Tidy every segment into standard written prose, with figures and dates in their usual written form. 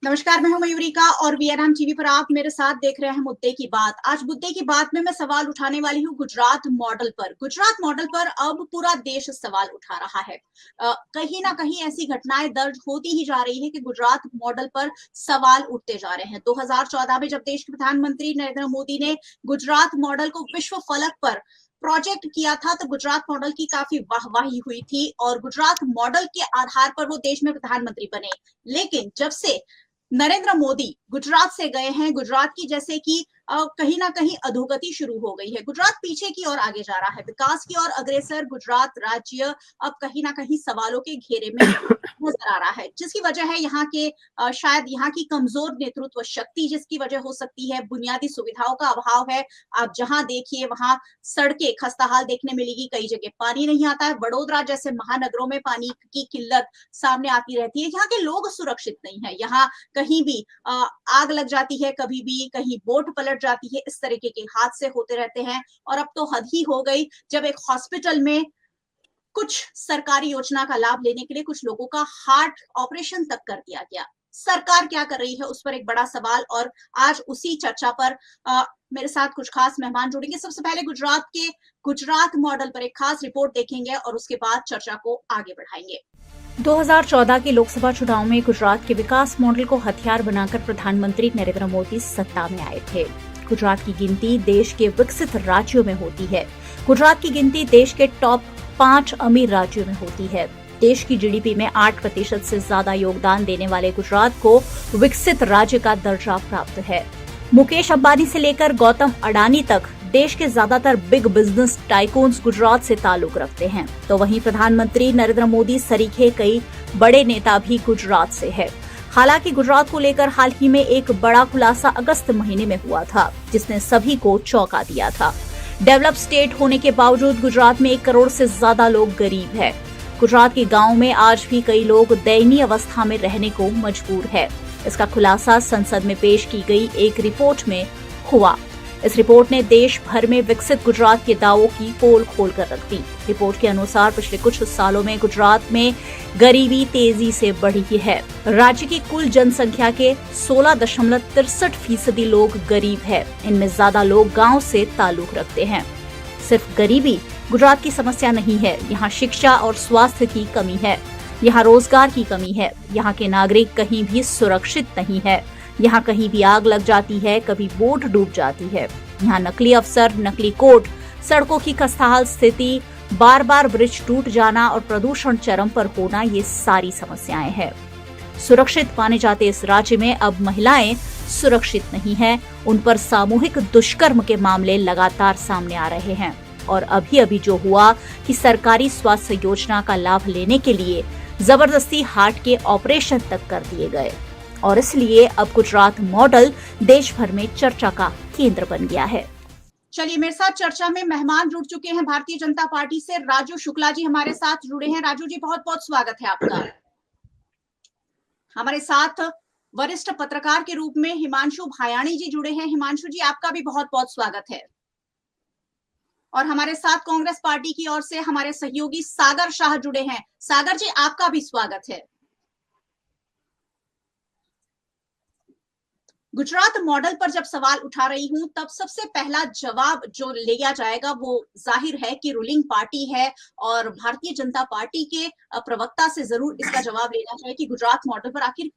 नमस्कार, मैं हूं मयूरिका और वीएनएम टीवी पर आप मेरे साथ देख रहे हैं मुद्दे की बात। आज मुद्दे की बात में मैं सवाल उठाने वाली हूं गुजरात मॉडल पर। गुजरात मॉडल पर अब पूरा देश सवाल उठा रहा है। कहीं ना कहीं ऐसी घटनाएं दर्ज होती ही जा रही है कि गुजरात मॉडल पर सवाल उठते जा रहे हैं। 2014 में जब देश के प्रधानमंत्री नरेंद्र मोदी ने गुजरात मॉडल को विश्व फलक पर प्रोजेक्ट किया था तो गुजरात मॉडल की काफी वाहवाही हुई थी और गुजरात मॉडल के आधार पर वो देश में प्रधानमंत्री बने। लेकिन जब से नरेंद्र मोदी गुजरात से गए हैं, गुजरात की जैसे कि कहीं ना कहीं अधोगति शुरू हो गई है। गुजरात पीछे की ओर आगे जा रहा है, विकास की ओर अग्रसर गुजरात राज्य अब कहीं ना कहीं सवालों के घेरे में नजर आ रहा है, जिसकी वजह है यहाँ के शायद यहाँ की कमजोर नेतृत्व शक्ति, जिसकी वजह हो सकती है बुनियादी सुविधाओं का अभाव है। आप जहां देखिए वहां सड़कें खस्ता हाल देखने मिलेगी, कई जगह पानी नहीं आता है। वडोदरा जैसे महानगरों में पानी की किल्लत सामने आती रहती है। यहाँ के लोग सुरक्षित नहीं है, यहाँ कहीं भी आग लग जाती है, कभी भी कहीं बोट पलट जाती है, इस तरीके के हादसे होते रहते हैं। और अब तो हद ही हो गई जब एक हॉस्पिटल में कुछ सरकारी योजना का लाभ लेने के लिए कुछ लोगों का हार्ट ऑपरेशन तक कर दिया गया। सरकार क्या कर रही है उस पर एक बड़ा सवाल। और आज उसी चर्चा पर मेरे साथ कुछ खास मेहमान जुड़ेंगे। सबसे पहले गुजरात मॉडल पर एक खास रिपोर्ट देखेंगे और उसके बाद चर्चा को आगे बढ़ाएंगे। 2014 के लोकसभा चुनाव में गुजरात के विकास मॉडल को हथियार बनाकर प्रधानमंत्री नरेंद्र मोदी सत्ता में आए थे। गुजरात की गिनती देश के विकसित राज्यों में होती है। गुजरात की गिनती देश के टॉप 5 अमीर राज्यों में होती है। देश की जीडीपी में 8% से ज्यादा योगदान देने वाले गुजरात को विकसित राज्य का दर्जा प्राप्त है। मुकेश अंबानी से लेकर गौतम अडानी तक देश के ज्यादातर बिग बिजनेस टाइकून्स गुजरात से ताल्लुक रखते हैं, तो वहीं प्रधानमंत्री नरेंद्र मोदी सरीखे कई बड़े नेता भी गुजरात से है। हालांकि गुजरात को लेकर हाल ही में एक बड़ा खुलासा अगस्त महीने में हुआ था, जिसने सभी को चौंका दिया था। डेवलप स्टेट होने के बावजूद गुजरात में 1 करोड़ से ज्यादा लोग गरीब है। गुजरात के गाँव में आज भी कई लोग दयनीय अवस्था में रहने को मजबूर है। इसका खुलासा संसद में पेश की गई एक रिपोर्ट में हुआ। इस रिपोर्ट ने देश भर में विकसित गुजरात के दावों की पोल खोल कर रख दी। रिपोर्ट के अनुसार पिछले कुछ सालों में गुजरात में गरीबी तेजी से बढ़ी है। राज्य की कुल जनसंख्या के 16.63% लोग गरीब है। इनमें ज्यादा लोग गांव से ताल्लुक रखते हैं। सिर्फ गरीबी गुजरात की समस्या नहीं है, यहाँ शिक्षा और स्वास्थ्य की कमी है, यहाँ रोजगार की कमी है, यहाँ के नागरिक कहीं भी सुरक्षित नहीं है, यहाँ कहीं भी आग लग जाती है, कभी बोट डूब जाती है, यहाँ नकली अफसर, नकली कोर्ट, सड़कों की खस्ताहाल स्थिति, बार बार ब्रिज टूट जाना और प्रदूषण चरम पर होना, ये सारी समस्याएं हैं। सुरक्षित माने जाते इस राज्य में अब महिलाएं सुरक्षित नहीं हैं। उन पर सामूहिक दुष्कर्म के मामले लगातार सामने आ रहे हैं। और अभी जो हुआ कि सरकारी स्वास्थ्य योजना का लाभ लेने के लिए जबरदस्ती हार्ट के ऑपरेशन तक कर दिए गए और इसलिए अब गुजरात मॉडल देश भर में चर्चा का केंद्र बन गया है। चलिए, मेरे साथ चर्चा में मेहमान जुड़ चुके हैं। भारतीय जनता पार्टी से राजू शुक्ला जी हमारे साथ जुड़े हैं। राजू जी, बहुत बहुत स्वागत है आपका। हमारे साथ वरिष्ठ पत्रकार के रूप में हिमांशु भायाणी जी जुड़े हैं। हिमांशु जी, आपका भी बहुत बहुत स्वागत है। और हमारे साथ कांग्रेस पार्टी की ओर से हमारे सहयोगी सागर शाह जुड़े हैं। सागर जी, आपका भी स्वागत है। गुजरात मॉडल पर जब सवाल उठा रही हूं तब सबसे पहला जवाब जो लिया जाएगा वो जाहिर है कि रूलिंग पार्टी है और भारतीय जनता पार्टी के प्रवक्ता से जरूर इसका जवाब लेना चाहिए कि गुजरात मॉडल पर आखिर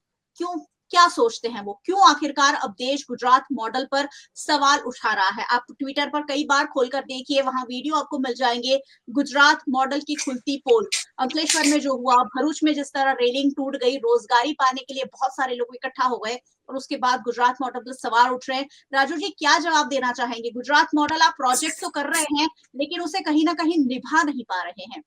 क्या सोचते हैं वो, क्यों आखिरकार अब देश गुजरात मॉडल पर सवाल उठा रहा है। आप ट्विटर पर कई बार खोलकर देखिए, वहां वीडियो आपको मिल जाएंगे। गुजरात मॉडल की खुलती पोल, अंकलेश्वर में जो हुआ, भरूच में जिस तरह रेलिंग टूट गई, रोजगारी पाने के लिए बहुत सारे लोग इकट्ठा हो गए और उसके बाद गुजरात मॉडल पर सवाल उठ रहे हैं। राजू जी, क्या जवाब देना चाहेंगे? गुजरात मॉडल आप प्रोजेक्ट तो कर रहे हैं लेकिन उसे कहीं ना कहीं निभा नहीं पा रहे हैं।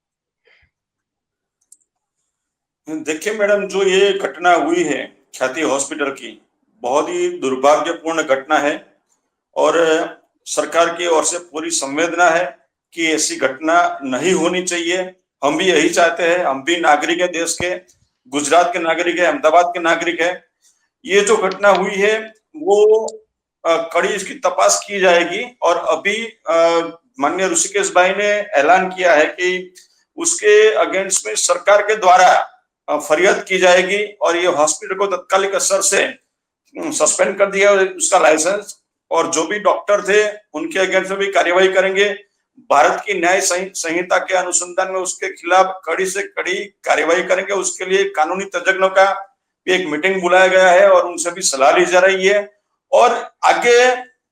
देखिए मैडम, जो ये घटना हुई है ख्याति हॉस्पिटल की, बहुत ही दुर्भाग्यपूर्ण घटना है और सरकार की ओर से पूरी संवेदना है कि ऐसी घटना नहीं होनी चाहिए। हम भी यही चाहते हैं, हम भी नागरिक है देश के, गुजरात के नागरिक है, अहमदाबाद के नागरिक है। ये जो घटना हुई है वो कड़ी इसकी तपास की जाएगी और अभी माननीय ऋषिकेश भाई ने ऐलान किया है कि उसके अगेंस्ट में सरकार के द्वारा फरियाद की जाएगी और ये हॉस्पिटल को तत्कालिक असर से सस्पेंड कर दिया उसका लाइसेंस, और जो भी डॉक्टर थे उनके अगेंस्ट में भी कार्यवाही करेंगे। भारत की न्याय संहिता के अनुसंधान में उसके खिलाफ कड़ी से कड़ी कार्यवाही करेंगे। उसके लिए कानूनी तज्ञों का एक मीटिंग बुलाया गया है और उनसे भी सलाह ली जा रही है। और आगे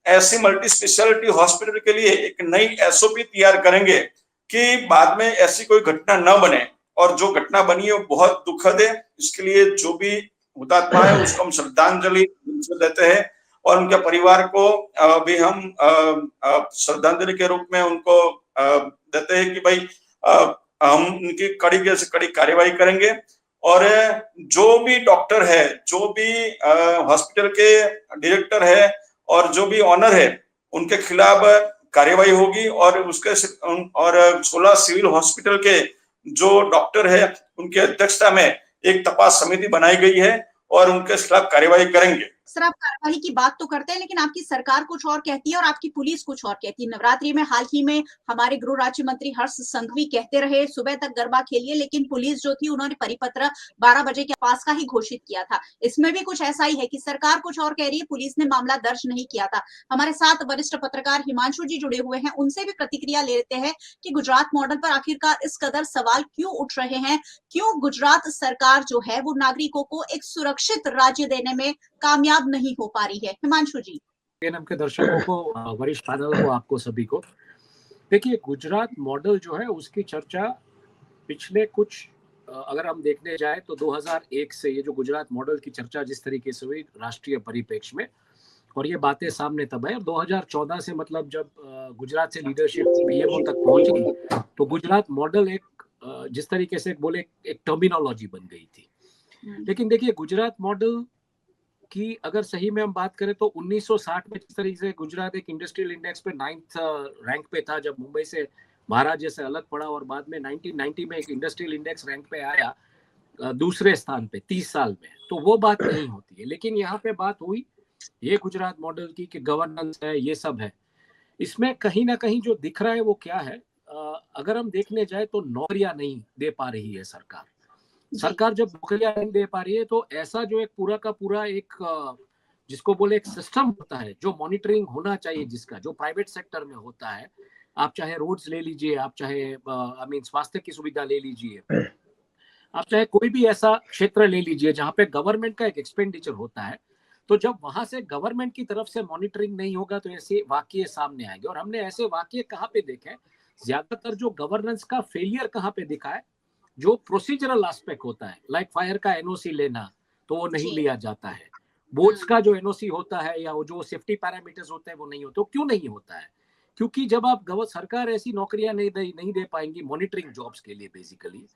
ऐसी मल्टी स्पेशलिटी हॉस्पिटल के लिए एक नई एसओपी तैयार करेंगे कि बाद में ऐसी कोई घटना न बने, और जो घटना बनी है वो बहुत दुखद है। इसके लिए जो भी हुतात्मा है उसको हम श्रद्धांजलि देते हैं और उनके परिवार को भी हम श्रद्धांजलि के रूप में उनको देते हैं कि भाई हम उनकी कड़ी से कड़ी कार्यवाही करेंगे। और जो भी डॉक्टर है, जो भी हॉस्पिटल के डायरेक्टर है और जो भी ऑनर है, उनके खिलाफ कार्यवाही होगी। और उसके 16 सिविल हॉस्पिटल के जो डॉक्टर है उनकी अध्यक्षता में एक तपास समिति बनाई गई है और उनके खिलाफ कार्यवाही करेंगे। सर, आप कार्यवाही की बात तो करते हैं, लेकिन आपकी सरकार कुछ और कहती है और आपकी पुलिस कुछ और कहती है। नवरात्रि में हाल ही में हमारे गृह राज्य मंत्री हर्ष संघवी कहते रहे सुबह तक गरबा खेलिए, लेकिन पुलिस जो थी उन्होंने परिपत्र 12 बजे के पास का ही घोषित किया था। इसमें भी कुछ ऐसा ही है कि सरकार कुछ और कह रही है, पुलिस ने मामला दर्ज नहीं किया था। हमारे साथ वरिष्ठ पत्रकार हिमांशु जी जुड़े हुए हैं, उनसे भी प्रतिक्रिया ले लेते हैं कि गुजरात मॉडल पर आखिरकार इस कदर सवाल क्यों उठ रहे हैं, क्यों गुजरात सरकार जो है वो नागरिकों को एक सुरक्षित राज्य देने में कामयाब नहीं हो पा रही है। हिमांशु जी। के दर्शकों को, वरिष्ठ पैनल को, आपको सभी को, देखिए गुजरात मॉडल जो है उसकी चर्चा पिछले कुछ, अगर हम देखने जाए तो 2001 से ये जो गुजरात मॉडल की चर्चा जिस तरीके से हुई राष्ट्रीय परिप्रेक्ष्य में, और ये बातें सामने तब है 2014 से, मतलब जब गुजरात से लीडरशिप पीएमओ तक पहुंच गई तो गुजरात मॉडल एक जिस तरीके से बोले एक टर्मिनोलॉजी बन गई थी। लेकिन देखिए गुजरात मॉडल कि अगर सही में हम बात करें तो 1960 में जिस तरीके से गुजरात एक इंडस्ट्रियल इंडेक्स पे 9th रैंक पे था जब मुंबई से महाराष्ट्र से अलग पड़ा, और बाद में 1990 में एक इंडस्ट्रियल इंडेक्स रैंक पे आया दूसरे स्थान पे 30 साल में, तो वो बात नहीं होती है। लेकिन यहाँ पे बात हुई ये गुजरात मॉडल की कि गवर्नेंस है, ये सब है। इसमें कहीं ना कहीं जो दिख रहा है वो क्या है, अगर हम देखने जाए तो नौकरियां नहीं दे पा रही है सरकार। जब नौकरियां नहीं दे पा रही है तो ऐसा जो एक पूरा का पूरा एक जिसको बोले एक सिस्टम होता है जो मॉनिटरिंग होना चाहिए, जिसका जो प्राइवेट सेक्टर में होता है, आप चाहे रोड्स ले लीजिए, आप चाहे स्वास्थ्य की सुविधा ले लीजिए, आप चाहे कोई भी ऐसा क्षेत्र ले लीजिए जहाँ पे गवर्नमेंट का एक एक्सपेंडिचर होता है, तो जब वहां से गवर्नमेंट की तरफ से मॉनिटरिंग नहीं होगा तो ऐसे वाकये सामने आएंगे। और हमने ऐसे वाकये कहाँ पे देखे, ज्यादातर जो गवर्नेंस का फेलियर कहाँ पे दिखा है, जो प्रोसीजरल एस्पेक्ट होता है, लाइक फायर का एनओसी लेना तो वो नहीं लिया जाता है, बोर्ड्स का जो एनओसी होता है या वो जो सेफ्टी पैरामीटर्स होते हैं वो नहीं होते। तो क्यों नहीं होता है? क्योंकि जब आप सरकार ऐसी नौकरियां नहीं दे पाएंगी मॉनिटरिंग जॉब्स के लिए बेसिकली,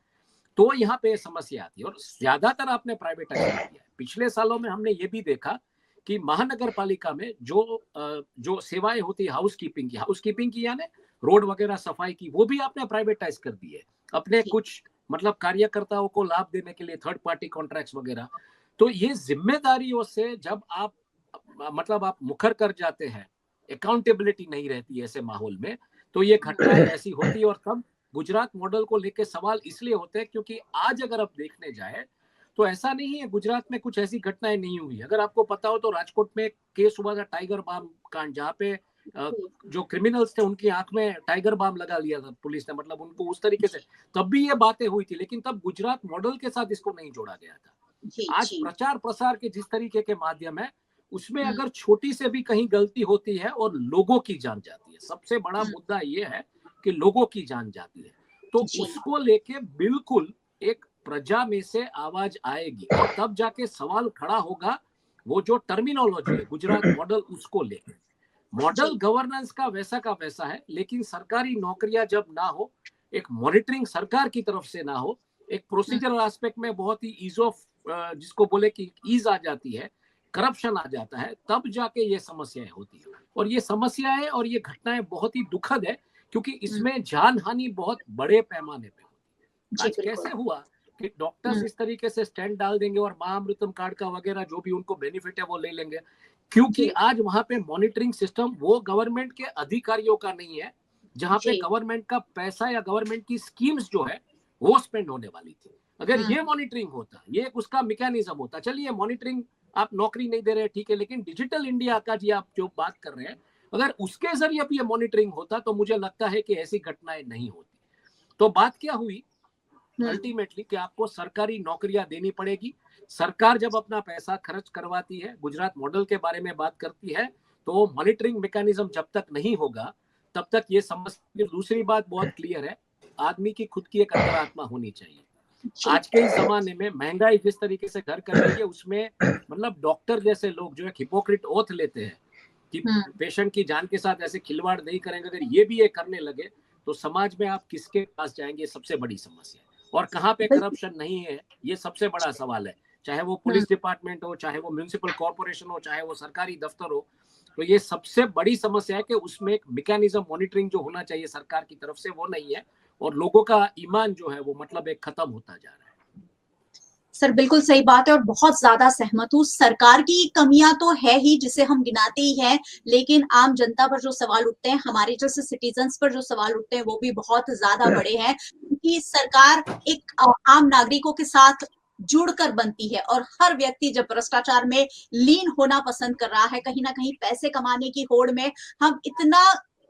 तो यहाँ पे समस्या आती है। और ज्यादातर आपने प्राइवेटाइज किया है। पिछले सालों में हमने ये भी देखा कि महानगर पालिका में जो सेवाएं होती है हाउसकीपिंग की यानी रोड वगैरह सफाई की, वो भी आपने प्राइवेटाइज कर दी है अपने कुछ मतलब कार्यकर्ताओं को लाभ देने के लिए, थर्ड पार्टी कॉन्ट्रैक्ट्स वगैरह। तो ये जिम्मेदारियों से जब आप मुखर कर जाते हैं, अकाउंटेबिलिटी नहीं रहती है ऐसे माहौल में, तो ये घटनाएं ऐसी होती है। और तब गुजरात मॉडल को लेकर सवाल इसलिए होते हैं क्योंकि आज अगर आप देखने जाए तो ऐसा नहीं है गुजरात में कुछ ऐसी घटनाएं नहीं हुई। अगर आपको पता हो तो राजकोट में केस हुआ था टाइगर बाम कांड, जहाँ पे जो क्रिमिनल्स थे उनकी आंख में टाइगर बाम लगा लिया था पुलिस ने, मतलब उनको उस तरीके से, तब भी ये बातें हुई थी। लेकिन तब गुजरात मॉडल के साथ इसको नहीं जोड़ा गया था। आज प्रचार प्रसार के जिस तरीके के माध्यम है उसमें अगर छोटी से भी कहीं गलती होती है और लोगों की जान जाती है, सबसे बड़ा मुद्दा ये है कि लोगों की जान जाती है, तो उसको लेके बिल्कुल एक प्रजा में से आवाज आएगी और तब जाके सवाल खड़ा होगा। वो जो टर्मिनोलॉजी है गुजरात मॉडल, उसको लेकर मॉडल गवर्नेंस का वैसा है, लेकिन सरकारी नौकरियां जब ना हो, एक मॉनिटरिंग सरकार की तरफ से ना हो, एक प्रोसीजरल एस्पेक्ट में बहुत ही ईज ऑफ जिसको बोले कि ईज आ जाती है, करप्शन आ जाता है, तब जाके ये समस्याएं होती है। और ये समस्याएं और ये घटनाएं बहुत ही दुखद है क्योंकि इसमें जान हानि बहुत बड़े पैमाने पे होती है। आज कैसे हुआ कि डॉक्टर्स इस तरीके से स्टैंड डाल देंगे और महाअमृतम कार्ड का वगैरह जो भी उनको बेनिफिट है वो ले लेंगे, क्योंकि आज वहां पे मॉनिटरिंग सिस्टम वो गवर्नमेंट के अधिकारियों का नहीं है, जहां पे गवर्नमेंट का पैसा या गवर्नमेंट की स्कीम्स जो है वो स्पेंड होने वाली थी। अगर ये मॉनिटरिंग होता, ये उसका मैकेनिज्म होता, चलिए मॉनिटरिंग आप नौकरी नहीं दे रहे ठीक है, लेकिन डिजिटल इंडिया का जी आप जो बात कर रहे हैं, अगर उसके जरिए भी ये मॉनिटरिंग होता तो मुझे लगता है कि ऐसी घटनाएं नहीं होती। तो बात क्या हुई अल्टीमेटली कि आपको सरकारी नौकरियां देनी पड़ेगी। सरकार जब अपना पैसा खर्च करवाती है, गुजरात मॉडल के बारे में बात करती है, तो मॉनिटरिंग मैकेनिज्म जब तक नहीं होगा तब तक ये समस्या। दूसरी बात बहुत क्लियर है, आदमी की खुद की एक अंतरात्मा होनी चाहिए। आज के इस जमाने में महंगाई जिस तरीके से घर कर रही है, उसमें मतलब डॉक्टर जैसे लोग जो है हिपोक्रेट ओथ लेते हैं कि पेशेंट की जान के साथ ऐसे खिलवाड़ नहीं करेंगे, अगर ये भी ये करने लगे तो समाज में आप किसके पास जाएंगे, सबसे बड़ी समस्या है। और कहाँ पे करप्शन नहीं है, ये सबसे बड़ा सवाल है। चाहे वो पुलिस डिपार्टमेंट हो, चाहे वो म्युनिसिपल कॉर्पोरेशन हो, चाहे वो सरकारी दफ्तर हो, तो ये सबसे बड़ी समस्या है कि उसमें एक मैकेनिज्म मॉनिटरिंग जो होना चाहिए सरकार की तरफ से वो नहीं है, और लोगों का ईमान जो है वो मतलब एक खत्म होता जा रहा है। सर बिल्कुल सही बात है और बहुत ज्यादा सहमत हूँ। सरकार की कमियां तो है ही, जिसे हम गिनाते ही हैं, लेकिन आम जनता पर जो सवाल उठते हैं, हमारे जैसे सिटीजन्स पर जो सवाल उठते हैं, वो भी बहुत ज्यादा बड़े हैं। क्योंकि सरकार एक आम नागरिकों के साथ जुड़कर बनती है और हर व्यक्ति जब भ्रष्टाचार में लीन होना पसंद कर रहा है, कहीं ना कहीं पैसे कमाने की होड़ में हम इतना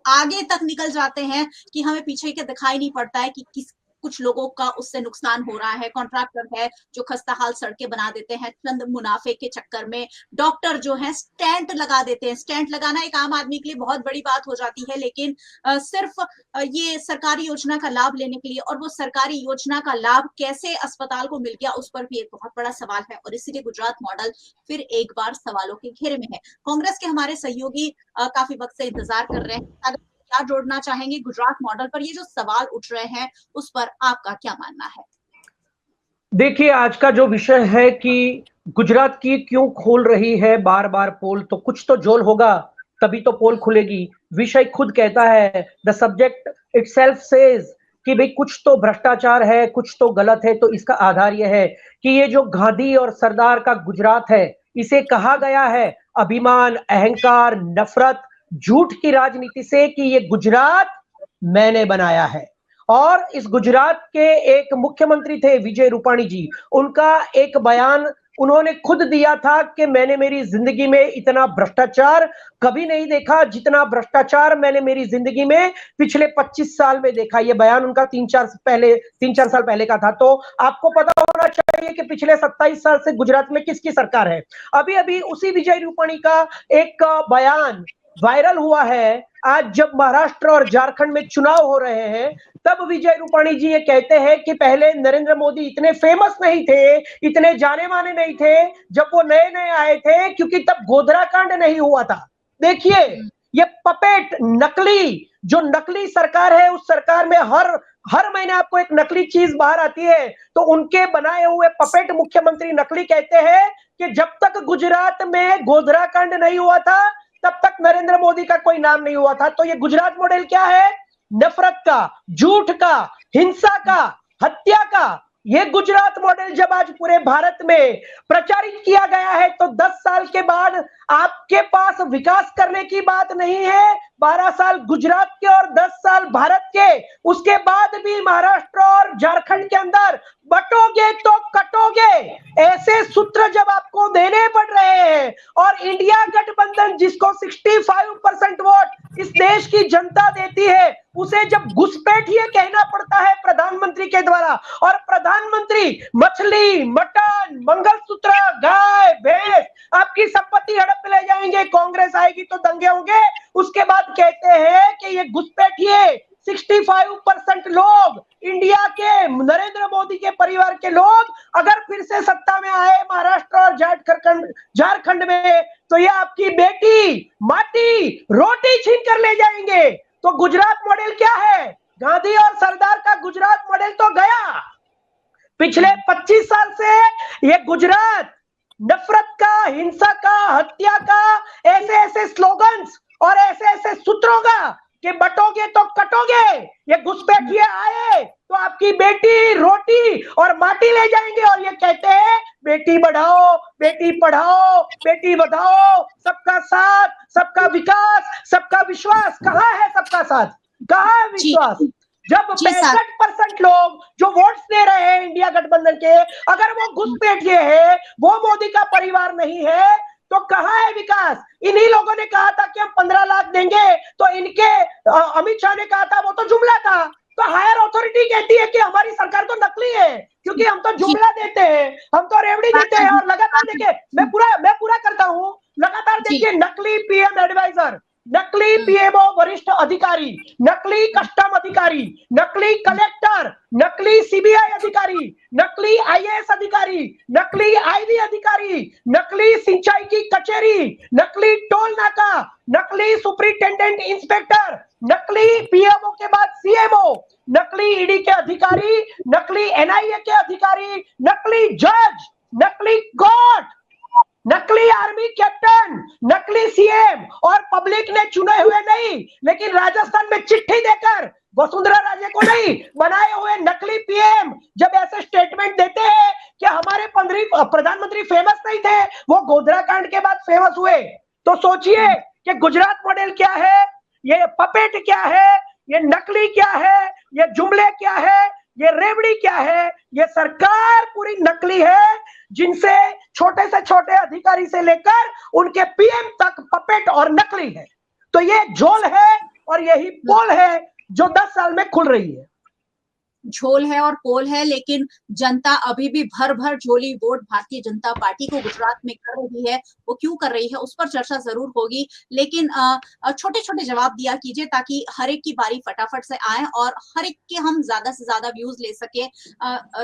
आगे तक निकल जाते हैं कि हमें पीछे के दिखाई नहीं पड़ता है कि कुछ लोगों का उससे नुकसान हो रहा है। कॉन्ट्रैक्टर है जो खस्ताहाल सड़कें बना देते हैं चंद मुनाफे के चक्कर में। डॉक्टर जो है स्टैंड लगा देते हैं। स्टैंड लगाना एक आम आदमी के लिए बहुत बड़ी बात हो जाती है, लेकिन सिर्फ ये सरकारी योजना का लाभ लेने के लिए, और वो सरकारी योजना का लाभ कैसे अस्पताल को मिल गया, उस पर भी एक बहुत बड़ा सवाल है। और इसीलिए गुजरात मॉडल फिर एक बार सवालों के घेरे में है। कांग्रेस के हमारे सहयोगी काफी वक्त से इंतजार कर रहे हैं, क्या जोड़ना चाहेंगे गुजरात मॉडल पर? ये जो सवाल उठ रहे हैं उस पर आपका क्या मानना है? देखिए, आज का जो विषय है कि गुजरात की क्यों खोल रही है बार बार पोल, तो कुछ तो जोल होगा तभी तो पोल खुलेगी। विषय खुद कहता है, द सब्जेक्ट इटसेल्फ सेज कि भाई कुछ तो भ्रष्टाचार है, कुछ तो गलत है। तो इसका आधार यह है कि ये जो गांधी और सरदार का गुजरात है, इसे कहा गया है अभिमान, अहंकार, नफरत, झूठ की राजनीति से कि ये गुजरात मैंने बनाया है। और इस गुजरात के एक मुख्यमंत्री थे विजय रूपाणी जी, उनका एक बयान उन्होंने खुद दिया था कि मैंने मेरी जिंदगी में इतना भ्रष्टाचार कभी नहीं देखा जितना भ्रष्टाचार मैंने मेरी जिंदगी में पिछले 25 साल में देखा। यह बयान उनका 3-4 साल पहले का था। तो आपको पता होना चाहिए कि पिछले 27 साल से गुजरात में किसकी सरकार है। अभी अभी उसी विजय रूपाणी का एक बयान वायरल हुआ है। आज जब महाराष्ट्र और झारखंड में चुनाव हो रहे हैं, तब विजय रूपाणी जी ये कहते हैं कि पहले नरेंद्र मोदी इतने फेमस नहीं थे, इतने जाने माने नहीं थे जब वो नए नए आए थे, क्योंकि तब गोधरा कांड नहीं हुआ था। देखिए, ये पपेट, नकली, जो नकली सरकार है, उस सरकार में हर महीने आपको एक नकली चीज बाहर आती है। तो उनके बनाए हुए पपेट मुख्यमंत्री नकली कहते हैं कि जब तक गुजरात में गोधरा कांड नहीं हुआ था तब तक नरेंद्र मोदी का कोई नाम नहीं हुआ था। तो ये गुजरात मॉडल क्या है? नफरत का, झूठ का, हिंसा का, हत्या का। ये गुजरात मॉडल जब आज पूरे भारत में प्रचारित किया गया है, तो 10 साल के बाद आपके पास विकास करने की बात नहीं है। 12 साल गुजरात के और 10 साल भारत के, उसके बाद भी महाराष्ट्र और झारखंड के अंदर बटोगे तो कटोगे, ऐसे सूत्र जब आपको देने पड़ रहे हैं। और इंडिया गठबंधन जिसको 65% वोट इस देश की जनता देती है, उसे जब घुसपैठिए कहना पड़ता है प्रधानमंत्री के द्वारा, और प्रधानमंत्री मछली, मटन, मंगलसूत्र, गाय, भैंस, आपकी संपत्ति हड़प ले जाएंगे, कांग्रेस आएगी तो दंगे होंगे। उसके बाद कहते हैं कि ये घुसपैठिए 65% लोग, इंडिया के नरेंद्र मोदी के परिवार के लोग अगर फिर से सत्ता में आए महाराष्ट्र और झारखंड में, तो ये आपकी बेटी, माटी, रोटी छीन कर ले जाएंगे। तो गुजरात मॉडल क्या है? गांधी और सरदार का गुजरात मॉडल तो गया। पिछले 25 साल से ये गुजरात नफरत का, हिंसा का, हत्या का, ऐसे ऐसे स्लोगन्स और ऐसे ऐसे सूत्रों का कि बटोगे तो कटोगे, ये घुसपैठिए आए तो आपकी बेटी, रोटी और माटी ले जाएंगे। और ये कहते हैं बेटी बढ़ाओ, बेटी पढ़ाओ, बेटी बढ़ाओ, सबका साथ, सबका विकास, सबका विश्वास। कहाँ है सबका साथ, कहाँ है विश्वास? जब 65% लोग जो वोट्स दे रहे हैं इंडिया गठबंधन के, अगर वो घुसपैठिए है, वो मोदी का परिवार नहीं है, तो कहाँ है विकास? इन्हीं लोगों ने कहा था कि हम 15 लाख देंगे, तो इनके अमित शाह ने कहा था वो तो जुमला था। तो हायर अथॉरिटी कहती है कि हमारी सरकार तो नकली है, क्योंकि हम तो जुमला देते हैं, हम तो रेवड़ी देते हैं। और लगातार देखिए, मैं पूरा करता हूं, लगातार देखिए, नकली पीएम एडवाइजर, नकली पीएमओ वरिष्ठ अधिकारी, नकली कस्टम अधिकारी, नकली कलेक्टर, नकली सीबीआई अधिकारी, नकली आईएएस अधिकारी, नकली आईबी अधिकारी, नकली सिंचाई की कचेरी, नकली टोल नाका, नकली सुपरिटेंडेंट इंस्पेक्टर, नकली पीएमओ के बाद सीएमओ, नकली ईडी के अधिकारी, नकली एनआईए के अधिकारी, नकली जज, नकली कोर्ट, नकली आर्मी कैप्टन, नकली सीएम, और पब्लिक ने चुने हुए नहीं, लेकिन राजस्थान में चिट्ठी देकर वसुंधरा राजे को नहीं बनाए हुए नकली पीएम जब ऐसे स्टेटमेंट देते हैं कि हमारे प्रधानमंत्री फेमस नहीं थे, वो गोधरा कांड के बाद फेमस हुए, तो सोचिए कि गुजरात मॉडल क्या है, ये पपेट क्या है, ये नकली क्या है, ये जुमले क्या है, ये रेवड़ी क्या है, ये सरकार पूरी नकली है, जिनसे छोटे से छोटे अधिकारी से लेकर उनके पीएम तक पपेट और नकली है। तो ये झोल है और यही पोल है जो 10 साल में खुल रही है। झोल है और पोल है, लेकिन जनता अभी भी भर भर झोली वोट भारतीय जनता पार्टी को गुजरात में कर रही है। वो क्यों कर रही है उस पर चर्चा जरूर होगी, लेकिन छोटे छोटे जवाब दिया कीजिए ताकि हर एक की बारी फटाफट से आए और हर एक के हम ज्यादा से ज्यादा व्यूज ले सके।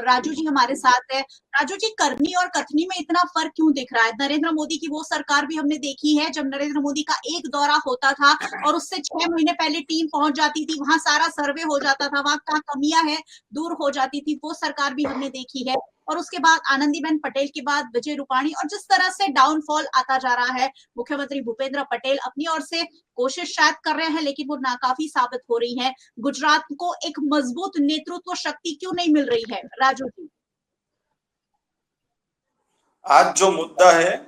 राजू जी हमारे साथ है। राजू जी, करनी और कथनी में इतना फर्क क्यों दिख रहा है? नरेंद्र मोदी की वो सरकार भी हमने देखी है, जब नरेंद्र मोदी का एक दौरा होता था और उससे 6 महीने पहले टीम पहुंच जाती थी, वहां सारा सर्वे हो जाता था, वहां कहाँ कमियां है दूर हो जाती थी, वो सरकार भी हमने देखी है। और उसके बाद आनंदीबेन पटेल के बाद विजय रूपाणी, और जिस तरह से डाउनफॉल आता जा रहा है, मुख्यमंत्री भूपेंद्र पटेल अपनी ओर से कोशिश शायद कर रहे हैं लेकिन वो नाकाफी साबित हो रही है। गुजरात को एक मजबूत नेतृत्व शक्ति क्यों नहीं मिल रही है? राजू जी, आज जो मुद्दा है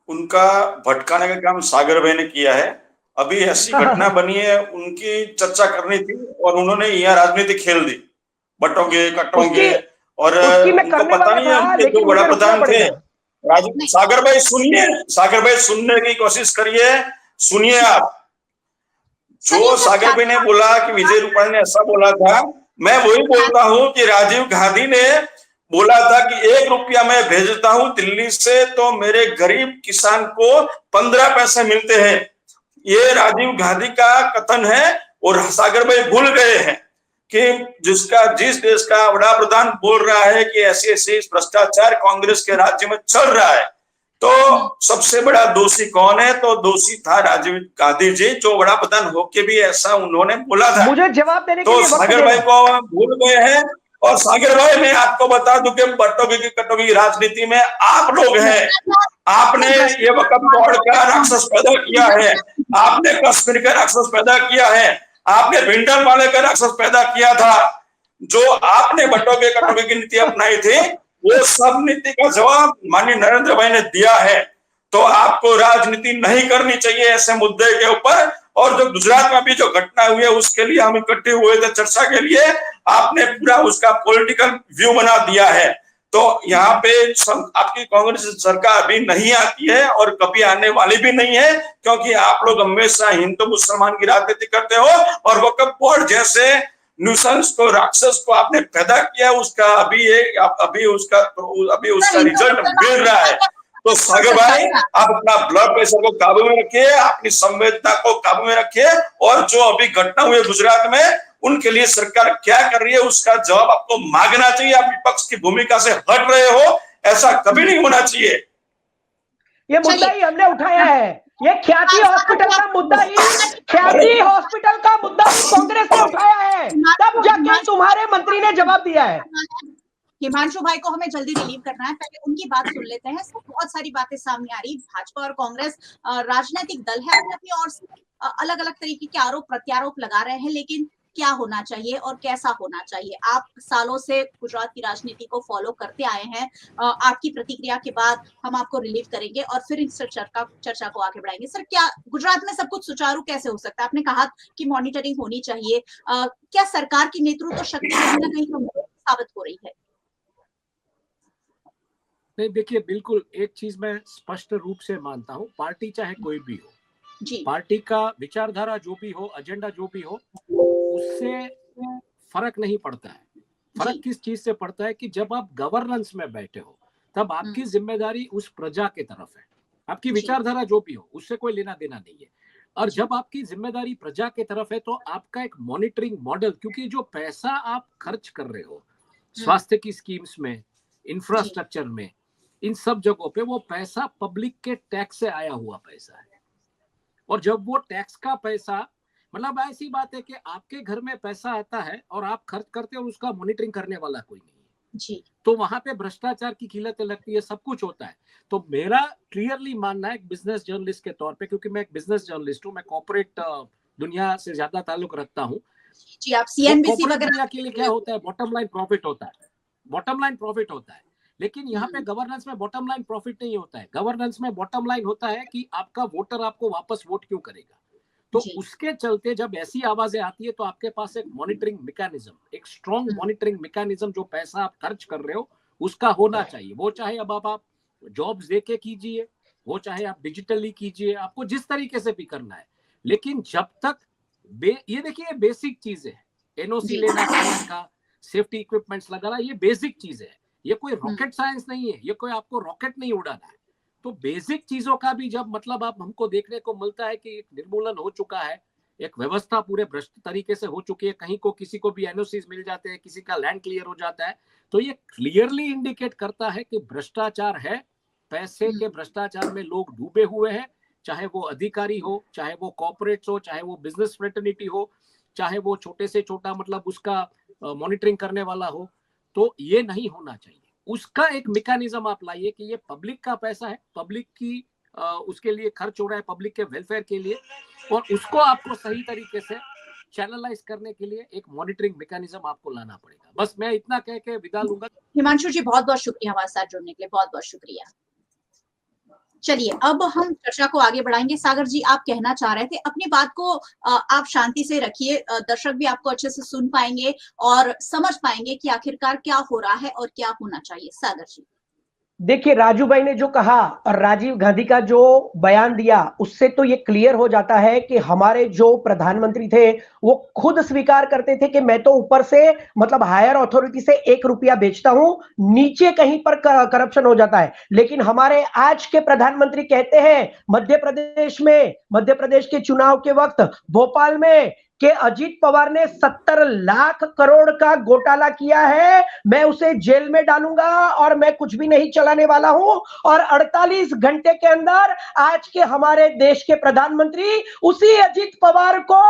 उनका भटकाने का काम सागर भाई ने किया है। अभी ऐसी घटना बनी है, उनकी चर्चा करनी थी और उन्होंने यहाँ राजनीति खेल दी, बटोगे कटोगे, और उनको पता नहीं है उनके जो बड़ा प्रधान थे सागर भाई। सुनिए, सागर भाई सुनने की कोशिश करिए, सुनिए आप। जो सागर भाई ने बोला कि विजय रूपाणी ने ऐसा बोला था, मैं वही बोलता हूँ कि राजीव गांधी ने बोला था कि 1 रुपया मैं भेजता हूं दिल्ली से तो मेरे गरीब किसान को 15 पैसे मिलते हैं। ये राजीव गांधी का कथन है और सागर भाई भूल गए हैं कि जिस देश का बड़ा प्रधान बोल रहा है कि ऐसे ऐसे भ्रष्टाचार कांग्रेस के राज्य में चल रहा है, तो सबसे बड़ा दोषी कौन है? तो दोषी था राजीव गांधी जी, जो बड़ा प्रधान होके भी ऐसा उन्होंने बोला था। मुझे जवाब देने के लिए सागर भाई को भूल गए हैं। और सागर भाई, मैं आपको बता दूं कि बटोगी की कटोगी की राजनीति में आप लोग हैं। आपने ये वक्फ बोर्ड का राक्षस पैदा किया है, आपने कश्मीर का राक्षस पैदा किया है, आपने भिंडल वाले का राक्षस पैदा किया था। जो आपने बटोगे कटोगे की नीति अपनाई थी, वो सब नीति का जवाब माननीय नरेंद्र भाई ने दिया है। तो आपको राजनीति नहीं करनी चाहिए ऐसे मुद्दे के ऊपर। और जो गुजरात में भी जो घटना हुई है उसके लिए हम इकट्ठे हुए थे चर्चा के लिए, आपने पूरा उसका पॉलिटिकल व्यू बना दिया है। तो यहाँ पे आपकी कांग्रेस सरकार भी नहीं आती है और कभी आने वाली भी नहीं है, क्योंकि आप लोग हमेशा हिंदू मुसलमान की राजनीति करते हो और वक्फ बोर्ड जैसे न्यूसेंस को, राक्षस को आपने पैदा किया। उसका अभी उसका रिजल्ट मिल रहा है। तो सागर भाई, आप अपना ब्लड प्रेशर को काबू में रखिए, अपनी संवेदना को काबू में रखिए, और जो अभी घटना हुई है गुजरात में, उनके लिए सरकार क्या कर रही है उसका जवाब आपको मांगना चाहिए। आप विपक्ष की भूमिका से हट रहे हो, ऐसा कभी नहीं होना चाहिए। ये मुद्दा ही हमने उठाया है, ये ख्याति हॉस्पिटल का मुद्दा ही, ख्याति हॉस्पिटल का मुद्दा कांग्रेस ने उठाया है, तब जाके तुम्हारे मंत्री ने जवाब दिया है। हिमांशु भाई को हमें जल्दी रिलीव करना है, पहले उनकी बात सुन लेते हैं। बहुत सारी बातें सामने आ रही। भाजपा और कांग्रेस राजनीतिक दल है, अपनी ओर से अलग अलग तरीके के आरोप प्रत्यारोप लगा रहे हैं, लेकिन क्या होना चाहिए और कैसा होना चाहिए? आप सालों से गुजरात की राजनीति को फॉलो करते आए हैं। आपकी प्रतिक्रिया के बाद हम आपको रिलीव करेंगे और फिर इस चर्चा को आगे बढ़ाएंगे। सर, क्या गुजरात में सब कुछ सुचारू कैसे हो सकता है? आपने कहा कि मॉनिटरिंग होनी चाहिए, क्या सरकार की नेतृत्व शक्ति कहीं ना कहीं साबित हो रही है? नहीं, देखिए बिल्कुल एक चीज मैं स्पष्ट रूप से मानता हूँ, पार्टी चाहे कोई भी हो, जी पार्टी का विचारधारा जो भी हो, एजेंडा जो भी हो, उससे फर्क नहीं पड़ता है। फर्क जी किस चीज से पड़ता है कि जब आप गवर्नेंस में बैठे हो तब आपकी जिम्मेदारी उस प्रजा के तरफ है। आपकी जी विचारधारा जो भी हो उससे कोई लेना देना नहीं है। और जी जब आपकी जिम्मेदारी प्रजा के तरफ है तो आपका एक मॉनिटरिंग मॉडल, क्योंकि जो पैसा आप खर्च कर रहे हो स्वास्थ्य की स्कीम्स में, इंफ्रास्ट्रक्चर में, इन सब जगहों पे वो पैसा पब्लिक के टैक्स से आया हुआ पैसा है। और जब वो टैक्स का पैसा, मतलब ऐसी बात है कि आपके घर में पैसा आता है और आप खर्च करते हो और उसका मॉनिटरिंग करने वाला कोई नहीं है, जी तो वहां पे भ्रष्टाचार की किल्लतें लगती है, सब कुछ होता है। तो मेरा क्लियरली मानना है एक बिजनेस जर्नलिस्ट के तौर पे, क्योंकि मैं एक बिजनेस जर्नलिस्ट हूँ, मैं कॉर्पोरेट दुनिया से ज्यादा ताल्लुक रखता हूँ। जी आप तो सीएनबीसी कॉर्पोरेट वगैरह दुनिया के लिए क्या होता है, बॉटम लाइन प्रॉफिट होता है, बॉटम लाइन प्रॉफिट होता है। लेकिन यहाँ पे गवर्नेंस में बॉटम लाइन प्रॉफिट नहीं होता है। गवर्नेंस में बॉटम लाइन होता है कि आपका वोटर आपको वापस वोट क्यों करेगा। तो जी उसके चलते जब ऐसी आवाजें आती है तो आपके पास एक मॉनिटरिंग मैकेनिज्म, एक स्ट्रॉन्ग मॉनिटरिंग मैकेनिज्म, जो पैसा आप खर्च कर रहे हो उसका होना चाहिए। वो चाहे अब आप जॉब्स देके कीजिए, वो चाहे आप डिजिटली कीजिए, आपको जिस तरीके से भी करना है। लेकिन जब तक ये देखिए बेसिक चीजें है, एनओसी जी लेना टायर का, सेफ्टी इक्विपमेंट्स लगाना, ये बेसिक चीजें है। ये कोई रॉकेट साइंस नहीं है, ये कोई आपको रॉकेट नहीं उड़ाना है। तो बेसिक चीजों का भी जब मतलब आप हमको देखने को मिलता है कि एक निर्मूलन हो चुका है, एक व्यवस्था पूरे भ्रष्ट तरीके से हो चुकी है, कहीं को किसी को भी एनओसीज मिल जाते हैं, किसी का लैंड क्लियर हो जाता है, तो ये क्लियरली इंडिकेट करता है कि भ्रष्टाचार है। पैसे के भ्रष्टाचार में लोग डूबे हुए हैं, चाहे वो अधिकारी हो, चाहे वो कॉर्पोरेट्स हो, चाहे वो बिजनेस फ्रेटर्निटी हो, चाहे वो छोटे से छोटा मतलब उसका मॉनिटरिंग करने वाला हो। तो ये नहीं होना चाहिए। उसका एक मैकेनिज्म आप लाइए कि ये पब्लिक का पैसा है, पब्लिक की उसके लिए खर्च हो रहा है, पब्लिक के वेलफेयर के लिए, और उसको आपको सही तरीके से चैनलाइज करने के लिए एक मॉनिटरिंग मैकेनिज्म आपको लाना पड़ेगा। बस मैं इतना कह के विदा लूंगा। हिमांशु जी बहुत बहुत शुक्रिया हमारे साथ जुड़ने के लिए, बहुत बहुत शुक्रिया। चलिए अब हम चर्चा को आगे बढ़ाएंगे। सागर जी आप कहना चाह रहे थे, अपनी बात को आप शांति से रखिए, दर्शक भी आपको अच्छे से सुन पाएंगे और समझ पाएंगे कि आखिरकार क्या हो रहा है और क्या होना चाहिए। सागर जी देखिए, राजू भाई ने जो कहा और राजीव गांधी का जो बयान दिया, उससे तो ये क्लियर हो जाता है कि हमारे जो प्रधानमंत्री थे वो खुद स्वीकार करते थे कि मैं तो ऊपर से मतलब हायर अथॉरिटी से 1 रुपया बेचता हूं, नीचे कहीं पर करप्शन हो जाता है। लेकिन हमारे आज के प्रधानमंत्री कहते हैं मध्य प्रदेश के चुनाव के वक्त भोपाल में कि अजीत पवार ने 70 लाख करोड़ का घोटाला किया है, मैं उसे जेल में डालूंगा और मैं कुछ भी नहीं चलाने वाला हूं। और 48 घंटे के अंदर आज के हमारे देश के प्रधानमंत्री उसी अजीत पवार को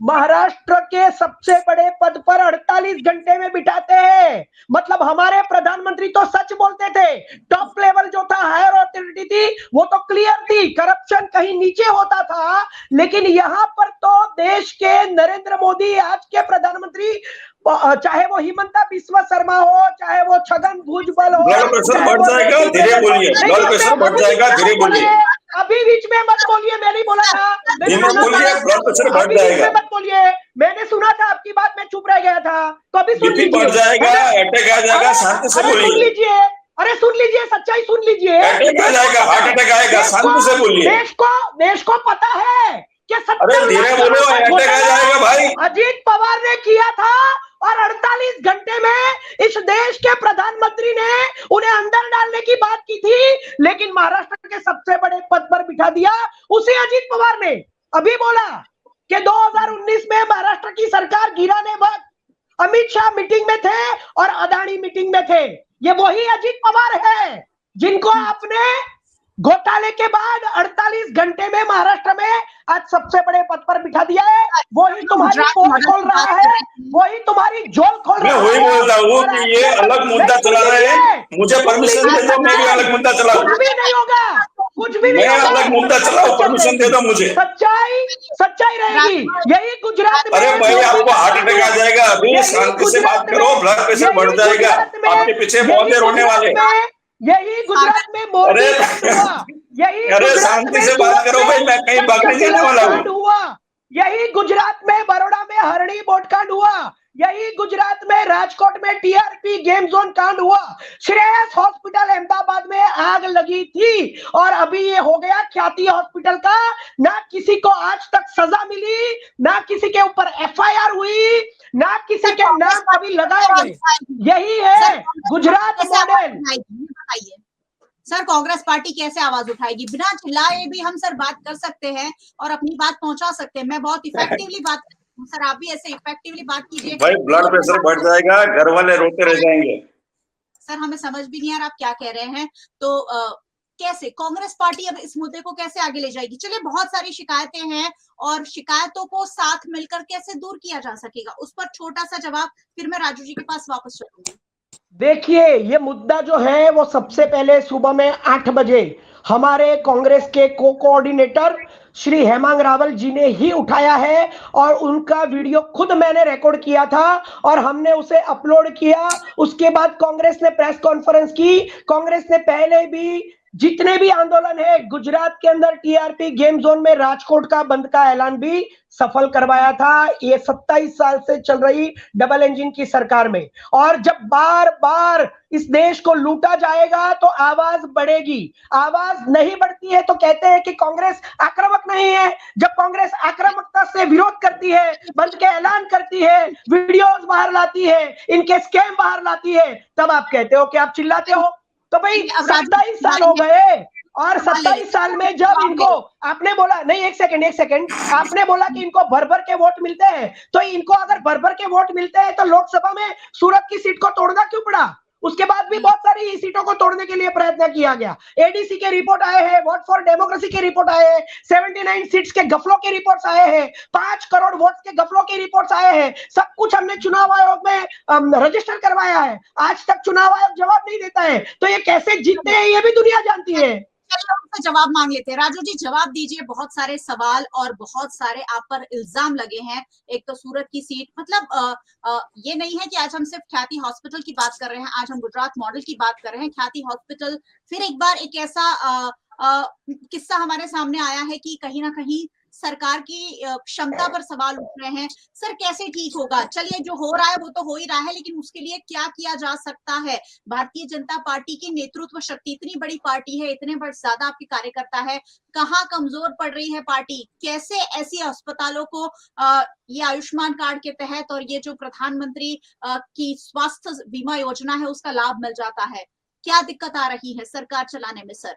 महाराष्ट्र के सबसे बड़े पद पर 48 घंटे में बिठाते हैं। मतलब हमारे प्रधानमंत्री तो सच बोलते थे, टॉप लेवल जो था, हायर अथॉरिटी थी, वो तो क्लियर थी, करप्शन कहीं नीचे होता था। लेकिन यहां पर तो देश के नरेंद्र मोदी, आज के प्रधानमंत्री, चाहे वो हिमंता बिस्वा शर्मा हो, चाहे वो छगन भुजबल हो, ब्लड प्रेशर बढ़ जाएगा, धीरे बोलिए, ब्लड प्रेशर बढ़ जाएगा, धीरे बोलिए। अभी बीच में मत बोलिए, मैं नहीं बोला था, धीरे बोलिए, ब्लड प्रेशर बढ़ जाएगा। मत बोलिए, मैंने सुना था आपकी बात, मैं चुप रह गया था, तो अभी सुन बीपी लीजिए। बढ़ जाएगा, अटैक आ जाएगा, शांति से सुन बोलिए। लीजिए, अरे सुन लीजिए, सच्चाई सुन लीजिए। अटैक आ जाएगा, हार्ट अटैक आएगा, शांति से बोलिए। देश को पता है कि अरे धीरे बोलो, अटैक आ जाएगा भाई। अजीत पवार ने किया था और 48 घंटे में इस देश के प्रधानमंत्री ने उन्हें अंदर डालने की बात की थी, लेकिन महाराष्ट्र के सबसे बड़े पद पर बिठा दिया उसी अजीत पवार ने। अभी बोला कि 2019 में महाराष्ट्र की सरकार गिराने वक्त अमित शाह मीटिंग में थे और अदानी मीटिंग में थे। ये वही अजीत पवार है जिनको आपने घोटाले के बाद 48 घंटे में महाराष्ट्र में आज सबसे बड़े पद पर बिठा दिया है। वही तुम्हारी पोल खोल रहा है, वही तुम्हारी झोल खोल रहा है। मैं वही बोलता हूँ कि ये अलग मुद्दा चला रहे हैं, मुझे परमिशन दे दो, मैं भी अलग मुद्दा चलाऊं। कुछ भी नहीं होगा, कुछ भी नहीं होगा, अलग मुद्दा चलाऊं, परमिशन दे दो मुझे। सच्चाई रहेगी। यही गुजरात में, अरे भाई आपको हार्ट अटैक आ जाएगा, अभी शांति से बात करो, ब्लड प्रेशर बढ़ जाएगा, आपके पीछे बहुत देर होने वाले। यही गुजरात में मोदी हुआ, यही अरे शांति से बात करो भाई, मैं कहीं भागने जाने वाला हूँ। यही गुजरात में बड़ौदा में हरणी बोटकांड हुआ, यही गुजरात में राजकोट में टीआरपी गेम जोन कांड हुआ, श्रेयस हॉस्पिटल अहमदाबाद में आग लगी थी और अभी ये हो गया ख्याति हॉस्पिटल का। ना किसी को आज तक सजा मिली, ना किसी के ऊपर एफआईआर हुई, ना किसी के नाम कभी लगाए गए। यही है गुजरात मॉडल। बताइए सर, कांग्रेस पार्टी कैसे आवाज उठाएगी? बिना चिल्लाए भी हम सर बात कर सकते हैं और अपनी बात पहुंचा सकते हैं। मैं बहुत इफेक्टिवली बात करती हूँ सर, आप भी ऐसे इफेक्टिवली बात कीजिए। भाई ब्लड प्रेशर बढ़ जाएगा, घर वाले रोते रह जाएंगे। सर हमें समझ भी नहीं आ रहा आप क्या कह रहे हैं। तो कैसे कांग्रेस पार्टी अब इस मुद्दे को कैसे आगे ले जाएगी? चलिए, बहुत सारी शिकायतें हैं और शिकायतों को साथ मिलकर कैसे दूर किया जा सकेगा, उस पर छोटा सा जवाब, फिर मैं राजू जी के पास वापस चलूंगी। देखिए, ये मुद्दा जो है वो सबसे पहले सुबह में 8 बजे हमारे कांग्रेस के कोऑर्डिनेटर श्री हेमांग रावल जी ने ही उठाया है और उनका वीडियो खुद मैंने रिकॉर्ड किया था और हमने उसे अपलोड किया। उसके बाद कांग्रेस ने प्रेस कॉन्फ्रेंस की। कांग्रेस ने पहले भी जितने भी आंदोलन है गुजरात के अंदर टीआरपी गेम जोन में राजकोट का बंद का ऐलान भी सफल करवाया था। ये 27 साल से चल रही डबल इंजन की सरकार में। और जब बार बार इस देश को लूटा जाएगा तो आवाज बढ़ेगी। आवाज नहीं बढ़ती है तो कहते हैं कि कांग्रेस आक्रामक नहीं है। जब कांग्रेस आक्रामकता से विरोध करती है, बंद के ऐलान करती है, वीडियोस बाहर लाती है, इनके स्कैम बाहर लाती है, तब आप कहते हो कि आप चिल्लाते हो। तो भाई 27 साल हो गए और 27 साल में जब इनको आपने बोला, नहीं एक सेकंड, आपने बोला कि इनको भर भर के वोट मिलते हैं, तो इनको अगर भर भर के वोट मिलते हैं तो लोकसभा में सूरत की सीट को तोड़ना क्यों पड़ा? उसके बाद भी बहुत सारी सीटों को तोड़ने के लिए प्रयत्न किया गया। एडीसी के रिपोर्ट आए हैं, वोट फॉर डेमोक्रेसी के रिपोर्ट आए हैं, 79 सीट्स के गफलों के रिपोर्ट्स आए हैं, 5 करोड़ वोट्स के गफलों के रिपोर्ट्स आए हैं। सब कुछ हमने चुनाव आयोग में रजिस्टर करवाया है। आज तक चुनाव आयोग जवाब नहीं देता है, तो ये कैसे जीतते हैं ये भी दुनिया जानती है। तो जवाब मांग लेते हैं। राजू जी जवाब दीजिए, बहुत सारे सवाल और बहुत सारे आप पर इल्जाम लगे हैं। एक तो सूरत की सीट, मतलब ये नहीं है कि आज हम सिर्फ ख्याति हॉस्पिटल की बात कर रहे हैं, आज हम गुजरात मॉडल की बात कर रहे हैं। ख्याति हॉस्पिटल फिर एक बार एक ऐसा किस्सा हमारे सामने आया है कि कहीं ना कहीं सरकार की क्षमता पर सवाल उठ रहे हैं। सर कैसे ठीक होगा? चलिए, जो हो रहा है वो तो हो ही रहा है, लेकिन उसके लिए क्या किया जा सकता है? भारतीय जनता पार्टी की नेतृत्व शक्ति, इतनी बड़ी पार्टी है, इतने ज्यादा आपके कार्यकर्ता है, कहाँ कमजोर पड़ रही है पार्टी? कैसे ऐसी अस्पतालों को ये आयुष्मान कार्ड के तहत और ये जो प्रधानमंत्री की स्वास्थ्य बीमा योजना है उसका लाभ मिल जाता है? क्या दिक्कत आ रही है सरकार चलाने में? सर